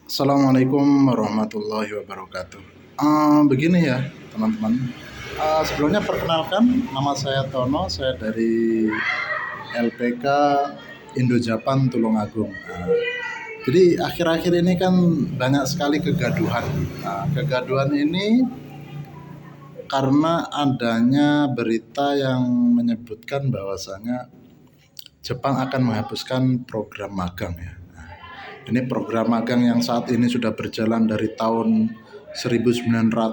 Assalamualaikum warahmatullahi wabarakatuh. Begini ya teman-teman. Sebelumnya perkenalkan, nama saya Tono, saya dari LPK Indo Japan Tulungagung. Jadi akhir-akhir ini kan banyak sekali kegaduhan. Kegaduhan ini karena adanya berita yang menyebutkan bahwasanya Jepang akan menghapuskan program magang ya. Ini program magang yang saat ini sudah berjalan dari tahun 1990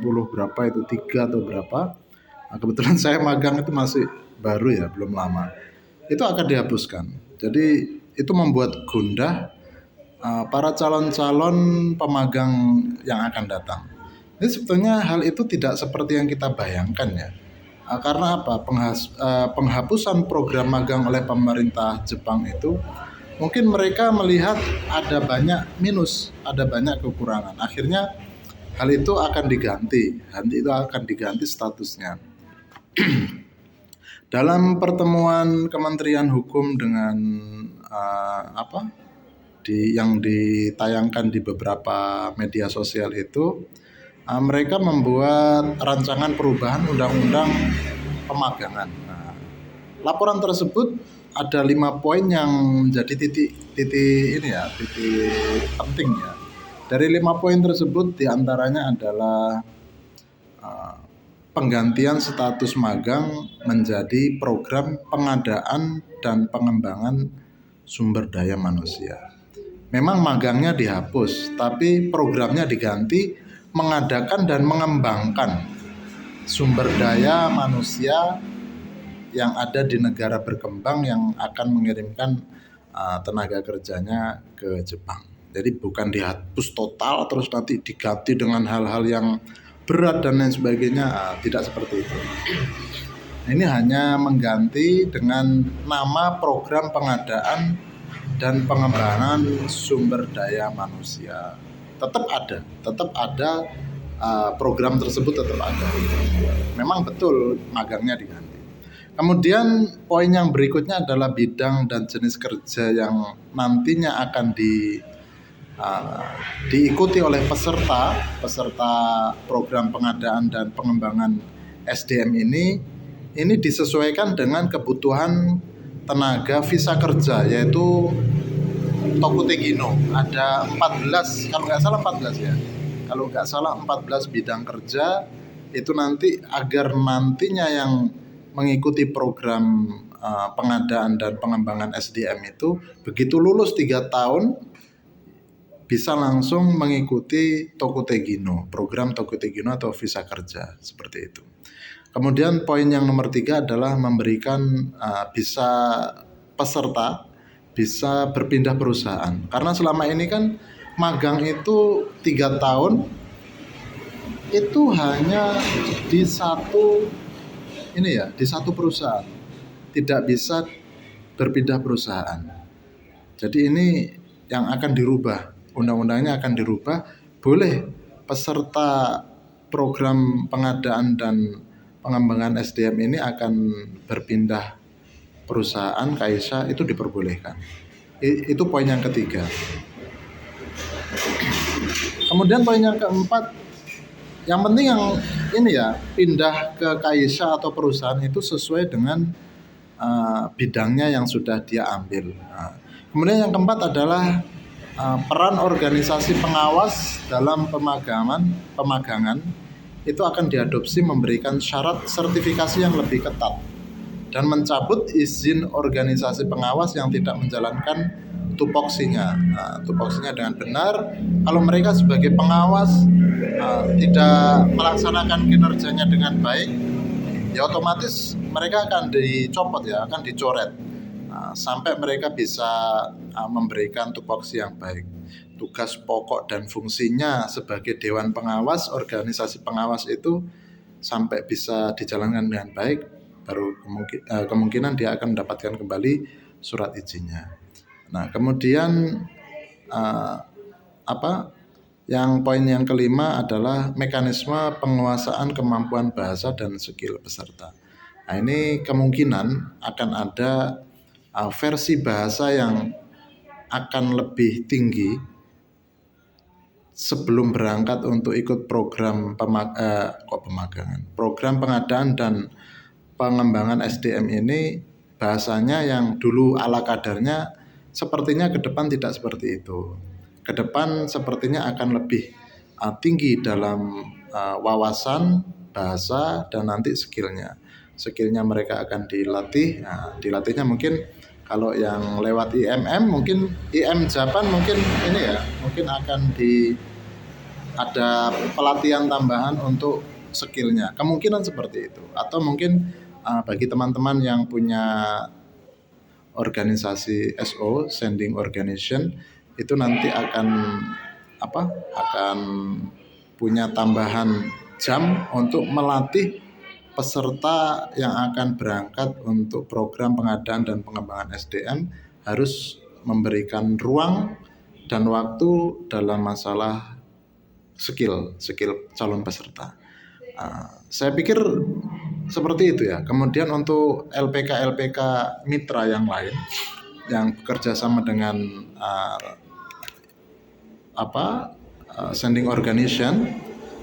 berapa itu, 3 atau berapa. Kebetulan saya magang itu masih baru ya, belum lama. Itu akan dihapuskan. Jadi itu membuat gundah para calon-calon pemagang yang akan datang. Ini sebetulnya hal itu tidak seperti yang kita bayangkan ya. Karena apa? Penghapusan program magang oleh pemerintah Jepang itu mungkin mereka melihat ada banyak minus, ada banyak kekurangan. Akhirnya hal itu akan diganti statusnya. Dalam pertemuan Kementerian Hukum dengan yang ditayangkan di beberapa media sosial itu, mereka membuat rancangan perubahan undang-undang pemagangan. Laporan tersebut ada 5 poin yang menjadi titik penting ya. Dari 5 poin tersebut diantaranya adalah penggantian status magang menjadi program pengadaan dan pengembangan sumber daya manusia. Memang magangnya dihapus, tapi programnya diganti mengadakan dan mengembangkan sumber daya manusia yang ada di negara berkembang yang akan mengirimkan tenaga kerjanya ke Jepang. Jadi bukan dihapus total terus nanti diganti dengan hal-hal yang berat dan lain sebagainya, tidak seperti itu. Ini hanya mengganti dengan nama program pengadaan dan pengembangan sumber daya manusia. Tetap ada program tersebut tetap ada. Memang betul magangnya diganti. Kemudian poin yang berikutnya adalah bidang dan jenis kerja yang nantinya akan diikuti oleh peserta program pengadaan dan pengembangan SDM ini disesuaikan dengan kebutuhan tenaga visa kerja, yaitu Tokutegino. Ada 14, kalau nggak salah 14 bidang kerja itu nanti agar nantinya yang mengikuti program pengadaan dan pengembangan SDM itu begitu lulus 3 tahun bisa langsung mengikuti Tokutegino, program Tokutegino atau visa kerja seperti itu. Kemudian poin yang nomor 3 adalah memberikan peserta bisa berpindah perusahaan. Karena selama ini kan magang itu 3 tahun itu hanya di satu perusahaan, tidak bisa berpindah perusahaan. Jadi ini yang akan dirubah, undang-undangnya akan dirubah, boleh peserta program pengadaan dan pengembangan SDM ini akan berpindah perusahaan kaisa, itu diperbolehkan. Itu poin yang ketiga. Kemudian poin yang keempat, yang penting yang ini ya, pindah ke kaisa atau perusahaan itu sesuai dengan bidangnya yang sudah dia ambil. Kemudian yang keempat adalah peran organisasi pengawas dalam pemagangan itu akan diadopsi memberikan syarat sertifikasi yang lebih ketat dan mencabut izin organisasi pengawas yang tidak menjalankan tupoksinya dengan benar. Kalau mereka sebagai pengawas tidak melaksanakan kinerjanya dengan baik, ya otomatis mereka akan dicopot ya, akan dicoret sampai mereka bisa memberikan tupoksi yang baik. Tugas pokok dan fungsinya sebagai dewan pengawas, organisasi pengawas itu sampai bisa dijalankan dengan baik, baru kemungkinan dia akan mendapatkan kembali surat izinnya. Nah, kemudian yang poin yang kelima adalah mekanisme penguasaan kemampuan bahasa dan skill peserta. Nah, ini kemungkinan akan ada versi bahasa yang akan lebih tinggi sebelum berangkat untuk ikut program program pengadaan dan pengembangan SDM ini. Bahasanya yang dulu ala kadarnya sepertinya ke depan tidak seperti itu. Ke depan sepertinya akan lebih tinggi dalam wawasan bahasa dan nanti skillnya mereka akan dilatih. Nah, dilatihnya mungkin kalau yang lewat IMM mungkin IM Japan mungkin ini ya, mungkin akan ada pelatihan tambahan untuk skillnya, kemungkinan seperti itu. Atau mungkin bagi teman-teman yang punya organisasi SO, sending organization, itu nanti akan punya tambahan jam untuk melatih peserta yang akan berangkat untuk program pengadaan dan pengembangan SDM, harus memberikan ruang dan waktu dalam masalah skill calon peserta. Saya pikir seperti itu ya. Kemudian untuk LPK mitra yang lain yang bekerja sama dengan sending organization,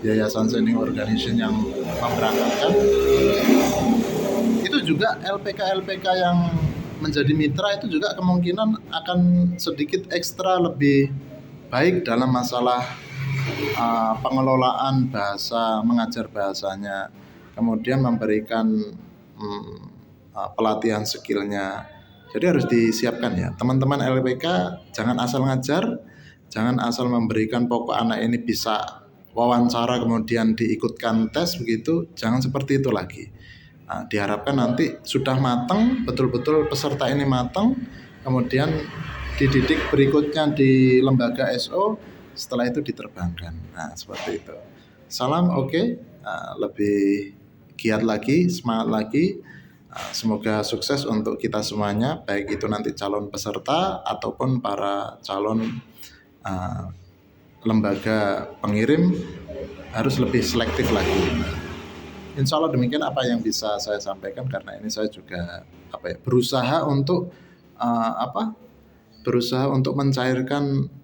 yayasan sending organization yang memberangkatkan, itu juga LPK yang menjadi mitra itu juga kemungkinan akan sedikit ekstra lebih baik dalam masalah pengelolaan bahasa, mengajar bahasanya, kemudian memberikan pelatihan skillnya. Jadi harus disiapkan ya teman-teman LPK, jangan asal ngajar, jangan asal memberikan pokok anak ini bisa wawancara kemudian diikutkan tes begitu, jangan seperti itu lagi. Diharapkan nanti sudah matang, betul-betul peserta ini matang, kemudian dididik berikutnya di lembaga SO, setelah itu diterbangkan. Nah, seperti itu. Salam oke. Lebih giat lagi, semangat lagi. Semoga sukses untuk kita semuanya, baik itu nanti calon peserta ataupun para calon lembaga pengirim, harus lebih selektif lagi. Insya Allah demikian apa yang bisa saya sampaikan, karena ini saya juga berusaha untuk mencairkan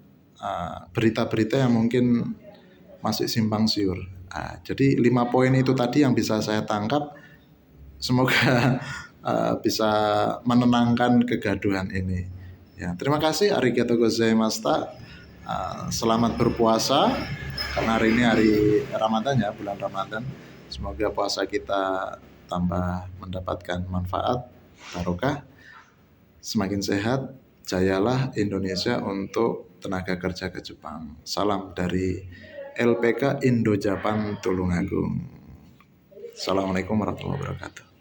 berita-berita yang mungkin masih simpang siur. Jadi 5 poin itu tadi yang bisa saya tangkap. Semoga bisa menenangkan kegaduhan ini. Ya, terima kasih. Arigatou gozaimashita. Selamat berpuasa, karena hari ini hari Ramadan ya, bulan Ramadan. Semoga puasa kita tambah mendapatkan manfaat, barokah, semakin sehat. Jayalah Indonesia untuk tenaga kerja ke Jepang. Salam dari LPK Indo Japan Tulungagung. Assalamualaikum warahmatullahi wabarakatuh.